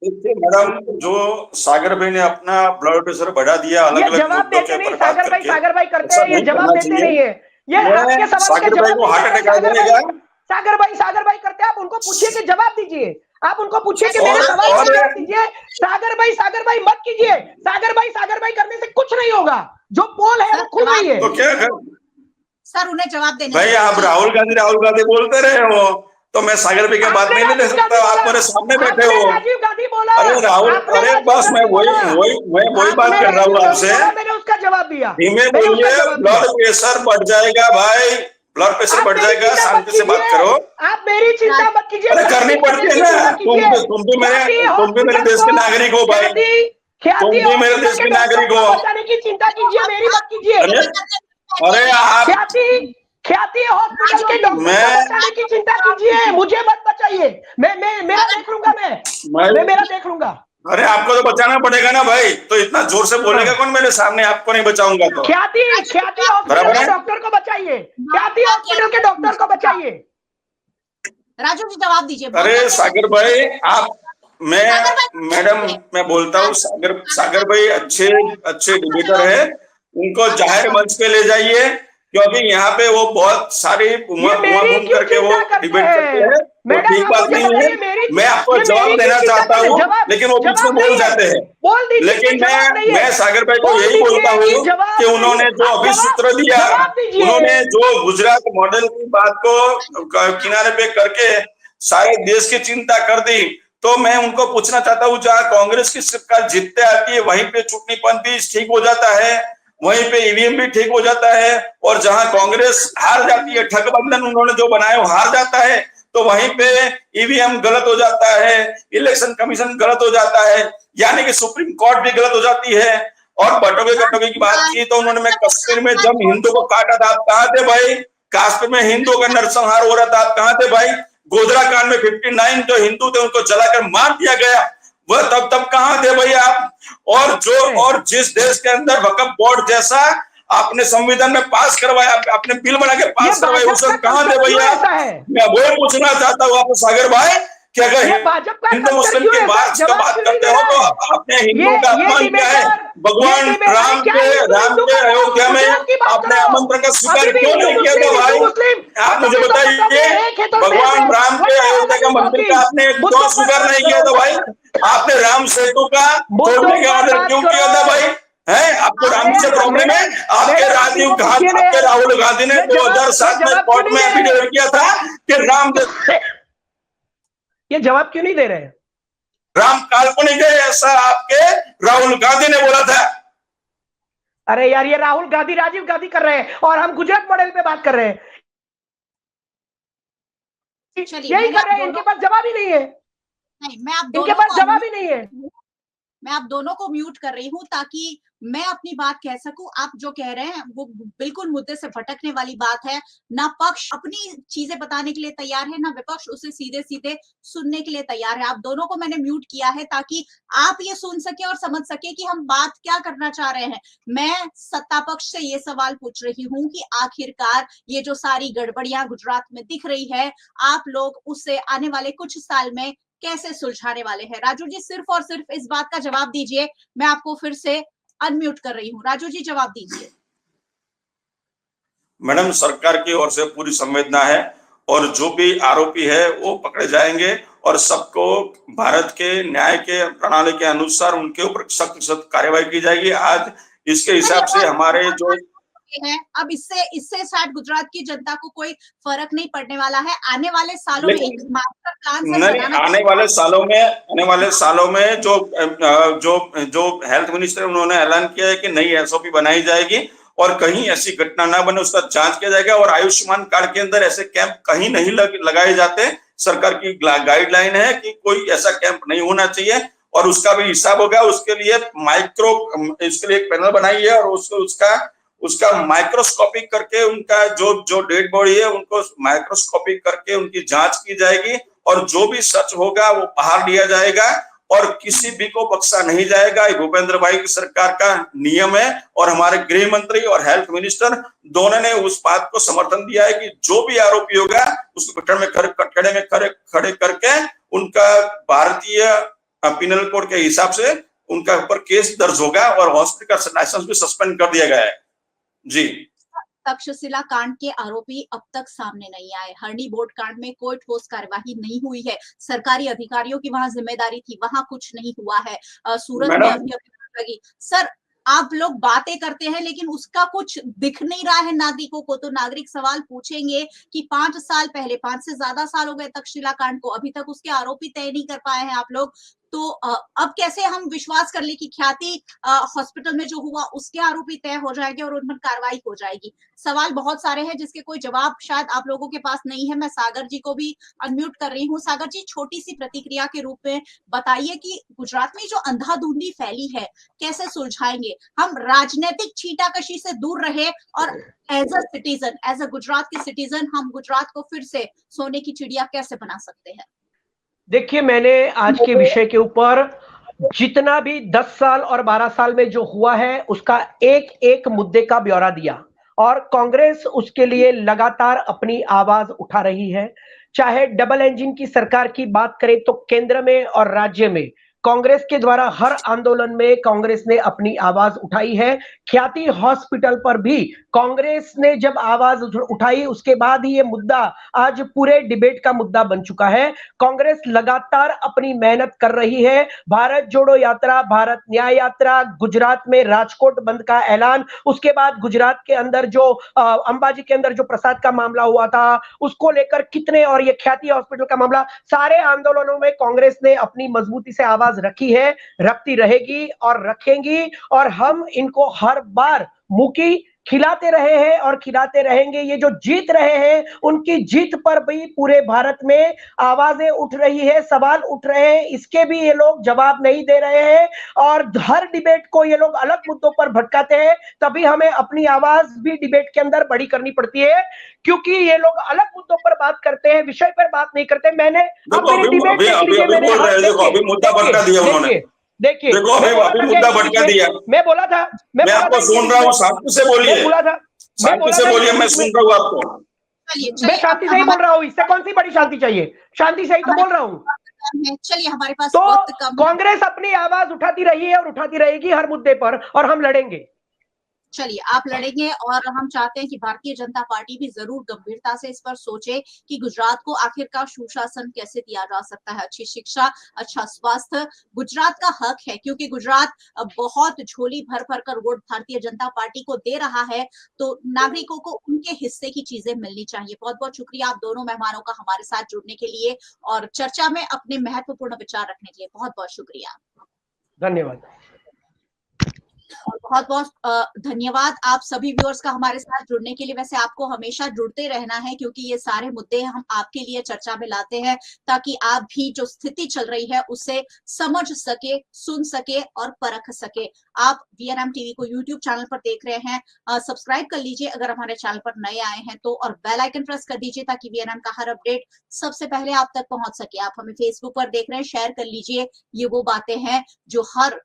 देखिए मैडम, जो सागर भाई ने अपना ब्लड प्रेशर बढ़ा दिया, अलग अलग जवाब देते नहीं सागर भाई करते हैं, ये जवाब देते नहीं है। ये आपके सवाल के जवाब को हार्ट अटैक आ जाएगा। सागर भाई करते हैं, आप उनको पूछिए कि जवाब दीजिए। आप उनको पूछिए कि मेरे सवाल का जवाब दीजिए। सागर भाई मत कीजिए। सागर भाई करने से कुछ नहीं होगा। जो पोल है वो खुल रही है। तो क्या सर उन्हें जवाब देने भाई, आप राहुल गांधी बोलते रहे हो, तो मैं सागर भाई की बात नहीं ले सकता। आप मेरे सामने बैठे हो। राजीव गांधी बोला। अरे राहुल, अरे बस मैं वही बात कर रहा हूँ आपसे। मैंने उसका जवाब दिया। धीमे बोलिए, ब्लड प्रेशर बढ़ जाएगा भाई, ब्लड प्रेशर बढ़ जाएगा। शांति से बात करो। आप मेरी चिंता मत कीजिए। अरे करनी पड़ती है ना, तुम भी मेरे देश के नागरिक हो भाई, तुम भी मेरे देश के नागरिक हो। बचाने की चिंता कीजिए, मेरी मत कीजिए। अरे आप ख्याति हॉस्पिटल के डॉक्टर को बचाने की चिंता कीजिए, मुझे मत बचाइए। मैं मेरा देख लूंगा। मैं मेरा देख लूंगा। अरे आपको तो बचाना पड़ेगा ना भाई, तो इतना जोर से बोलेगा कौन मेरे सामने? आपको नहीं बचाऊंगा तो ख्याति हॉस्पिटल के डॉक्टर को बचाइए। ख्याति हॉस्पिटल के डॉक्टर को बचाइए। राजू जी जवाब दीजिए। अरे सागर भाई, मैडम मैं बोलता हूँ, सागर भाई अच्छे डिबेटर है, उनको जाहिर मंच पे ले जाइए, क्योंकि यहाँ पे वो बहुत सारी घूम करके वो डिबेट करते हैं, वो ठीक बात नहीं है। मैं आपको जवाब देना चाहता हूँ, लेकिन वो पीछे बोल जाते हैं। लेकिन मैं सागर भाई को यही बोलता हूँ कि उन्होंने जो अभी सूत्र दिया, उन्होंने जो गुजरात मॉडल की बात को किनारे पे करके सारे देश की चिंता कर दी, तो मैं उनको पूछना चाहता हूँ, जहाँ कांग्रेस की सरकार जीतते आती है वहीं पे चुटनी पंथी ठीक हो जाता है, वहीं पे ईवीएम भी ठीक हो जाता है, और जहां कांग्रेस हार जाती है, ठगबंधन उन्होंने जो बनाया वो हार जाता है, तो वहीं पे ईवीएम गलत हो जाता है, इलेक्शन कमीशन गलत हो जाता है, यानी कि सुप्रीम कोर्ट भी गलत हो जाती है। और बटोगे कटोगे की बात की तो उन्होंने, मैं कश्मीर में जब हिंदू को काटा था आप कहाँ थे भाई? कश्मीर में हिंदुओं का नरसंहार हो रहा था आप कहाँ थे भाई? गोधरा कांड में 59 जो हिंदू थे उनको जलाकर मार दिया गया, वह तब कहाँ थे भैया आप? और जिस देश के अंदर वक्फ बोर्ड जैसा आपने संविधान में पास करवाया, आपने बिल बना के पास करवाया, उस वक्त कहाँ थे भैया? मैं वो पूछना चाहता हूँ आपको सागर भाई कि अगर हिंदू मुस्लिम की बात करते हो तो आपने हिंदुओं का अपमान किया है। भगवान राम के अयोध्या में आपने आमंत्रण का स्वीकार क्यों नहीं किया था भाई? आप मुझे बताइए, भगवान राम के अयोध्या का मंदिर का आपने क्यों स्वीकार नहीं किया था भाई? आपने राम सेतु का तोड़ने का ऑर्डर क्यों किया था भाई? है आपको राम से प्रॉब्लम है? आपके राजीव गांधी, आपके राहुल गांधी ने 2007 में कोर्ट में एफिडेविट किया था कि राम, ये जवाब क्यों नहीं दे रहे? राम काल्पनिक है ऐसा आपके राहुल गांधी ने बोला था। अरे यार, ये राहुल गांधी राजीव गांधी कर रहे हैं और हम गुजरात मॉडल पे बात कर रहे हैं। यही कर रहे हैं, इनके पास जवाब ही नहीं है। नहीं, मैं आप इनके पास जवाब ही नहीं है। मैं आप दोनों को म्यूट कर रही हूँ ताकि मैं अपनी बात कह सकूं। आप जो कह रहे हैं वो बिल्कुल मुद्दे से भटकने वाली बात है। ना पक्ष अपनी चीजें बताने के लिए तैयार है, ना विपक्ष उसे सीधे सीधे सुनने के लिए तैयार है। आप दोनों को मैंने म्यूट किया है ताकि आप ये सुन सके और समझ सके कि हम बात क्या करना चाह रहे हैं। मैं सत्ता पक्ष से ये सवाल पूछ रही हूँ कि आखिरकार ये जो सारी गड़बड़ियां गुजरात में दिख रही है, आप लोग उससे आने वाले कुछ साल में कैसे सुलझाने वाले हैं? राजू जी, सिर्फ और सिर्फ इस बात का जवाब दीजिए। मैं आपको फिर से अनम्यूट कर रही हूँ। राजू जी, जवाब दीजिए। मैडम, सरकार की ओर से पूरी संवेदना है और जो भी आरोपी है वो पकड़े जाएंगे और सबको भारत के न्याय के प्रणाली के अनुसार उनके ऊपर सख्त कार्रवाई की जाएगी। आज इसके हिसाब से हमारे जो है, अब इससे शायद गुजरात की जनता को कोई फर्क नहीं पड़ने वाला है। आने वाले सालों में एक मास्टर प्लान आने वाले सालों में जो हेल्थ मिनिस्टर उन्होंने ऐलान किया है कि नई एसओपी बनाई जाएगी और कहीं ऐसी घटना ना बने उसका जांच किया जाएगा। और आयुष्मान कार्ड के अंदर ऐसे कैंप कहीं नहीं लगाए जाते। सरकार की गाइडलाइन है कि कोई ऐसा कैंप नहीं होना चाहिए और उसका भी हिसाब होगा। उसके लिए इसके लिए एक पैनल बनाई है और उसका माइक्रोस्कोपिक करके उनका जो डेड बॉडी है उनको माइक्रोस्कोपिक करके उनकी जांच की जाएगी और जो भी सच होगा वो बाहर लिया जाएगा और किसी भी को बख्शा नहीं जाएगा। भूपेंद्र भाई की सरकार का नियम है और हमारे गृह मंत्री और हेल्थ मिनिस्टर दोनों ने उस बात को समर्थन दिया है कि जो भी आरोपी होगा उसको कटघरे में खड़े करके उनका भारतीय पिनल कोड के हिसाब से उनका ऊपर केस दर्ज होगा और हॉस्पिटल का लाइसेंस भी सस्पेंड कर दिया गया है। जी, तक्षशिला कांड के आरोपी अब तक सामने नहीं आए। हरणी बोर्ड कांड में कोई ठोस कार्यवाही नहीं हुई है। सरकारी अधिकारियों की वहां जिम्मेदारी थी, वहां कुछ नहीं हुआ है। सूरत में अभी लगी। सर, आप लोग बातें करते हैं लेकिन उसका कुछ दिख नहीं रहा है नागरिकों को। तो नागरिक सवाल पूछेंगे कि 5 साल पहले, 5 से ज्यादा साल हो गए तक्षशिला कांड को, अभी तक उसके आरोपी तय नहीं कर पाए हैं आप लोग। तो अब कैसे हम विश्वास कर ले कि ख्याति हॉस्पिटल में जो हुआ उसके आरोपी तय हो जाएंगे और उन पर कार्रवाई हो जाएगी? सवाल बहुत सारे हैं जिसके कोई जवाब शायद आप लोगों के पास नहीं है। मैं सागर जी को भी अनम्यूट कर रही हूँ। सागर जी, छोटी सी प्रतिक्रिया के रूप में बताइए कि गुजरात में जो अंधाधुंधी फैली है कैसे सुलझाएंगे? हम राजनीतिक छींटाकशी से दूर रहे और as a citizen, as a Gujarat के सिटीजन, हम गुजरात को फिर से सोने की चिड़िया कैसे बना सकते हैं? देखिए, मैंने आज के विषय के ऊपर जितना भी 10 साल और 12 साल में जो हुआ है उसका एक एक मुद्दे का ब्यौरा दिया और कांग्रेस उसके लिए लगातार अपनी आवाज उठा रही है। चाहे डबल इंजन की सरकार की बात करें तो केंद्र में और राज्य में कांग्रेस के द्वारा हर आंदोलन में कांग्रेस ने अपनी आवाज उठाई है। ख्याति हॉस्पिटल पर भी कांग्रेस ने जब आवाज उठाई उसके बाद ही ये मुद्दा आज पूरे डिबेट का मुद्दा बन चुका है। कांग्रेस लगातार अपनी मेहनत कर रही है। भारत जोड़ो यात्रा, भारत न्याय यात्रा, गुजरात में राजकोट बंद का ऐलान, उसके बाद गुजरात के अंदर जो अंबाजी के अंदर जो प्रसाद का मामला हुआ था उसको लेकर कितने, और ये ख्याति हॉस्पिटल का मामला, सारे आंदोलनों में कांग्रेस ने अपनी मजबूती से आवाज रखी है, रखती रहेगी और रखेंगी और हम इनको हर बार मुंह की खिलाते रहे हैं और खिलाते रहेंगे। ये जो जीत रहे हैं, उनकी जीत पर भी पूरे भारत में आवाजें उठ रही है, सवाल उठ रहे हैं, इसके भी ये लोग जवाब नहीं दे रहे हैं और हर डिबेट को ये लोग अलग मुद्दों पर भटकाते हैं। तभी हमें अपनी आवाज भी डिबेट के अंदर बड़ी करनी पड़ती है, क्योंकि ये लोग अलग मुद्दों पर बात करते हैं, विषय पर बात नहीं करते। मैंने आप मेरी डिबेट देख लीजिए, मैंने अभी मुद्दा भटका दिया उन्होंने। देखिए देखो अभी मुद्दा भटका दिया। मैं बोला था, मैं आपको सुन रहा हूँ, शांति से बोलिए, शांति से बोलिए, मैं सुन रहा हूँ आपको। मैं शांति से ही बोल रहा हूँ, इससे कौन सी बड़ी शांति चाहिए? शांति से ही तो बोल रहा हूँ। चलिए, हमारे पास तो वक्त कम है। कांग्रेस अपनी आवाज उठाती रही है और उठाती रहेगी हर मुद्दे पर, और हम लड़ेंगे। चलिए, आप लड़ेंगे और हम चाहते हैं कि भारतीय जनता पार्टी भी जरूर गंभीरता से इस पर सोचे कि गुजरात को आखिरकार सुशासन कैसे दिया जा सकता है, अच्छी शिक्षा, अच्छा स्वास्थ्य गुजरात का हक है, क्योंकि गुजरात बहुत झोली भर भर कर वोट भारतीय जनता पार्टी को दे रहा है, तो नागरिकों को उनके हिस्से की चीजें मिलनी चाहिए। बहुत बहुत शुक्रिया आप दोनों मेहमानों का हमारे साथ जुड़ने के लिए और चर्चा में अपने महत्वपूर्ण विचार रखने के लिए। बहुत बहुत शुक्रिया, धन्यवाद। और बहुत बहुत धन्यवाद आप सभी व्यूअर्स का हमारे साथ जुड़ने के लिए। वैसे आपको हमेशा जुड़ते रहना है, क्योंकि ये सारे मुद्दे हम आपके लिए चर्चा में लाते हैं, ताकि आप भी जो स्थिति चल रही है उसे समझ सके, सुन सके और परख सके। आप वीएनएम टीवी को यूट्यूब चैनल पर देख रहे हैं, सब्सक्राइब कर लीजिए अगर हमारे चैनल पर नए आए हैं तो, और बेल आइकन प्रेस कर दीजिए ताकि वीएनएम का हर अपडेट सबसे पहले आप तक पहुंच सके। आप हमें फेसबुक पर देख रहे हैं, शेयर कर लीजिए। ये वो बातें हैं जो हर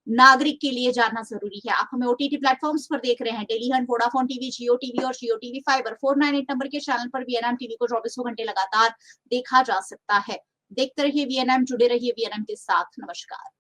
नागरिक के लिए जानना जरूरी है। आप हमें ओटीटी प्लेटफॉर्म्स पर देख रहे हैं, टेली हंट, वोडाफोन टीवी, जियो टीवी और जियो टीवी फाइबर। 498 नंबर के चैनल पर वीएनएम टीवी को 24 घंटे लगातार देखा जा सकता है। देखते रहिए वीएनएम, जुड़े रहिए वीएनएम के साथ। नमस्कार।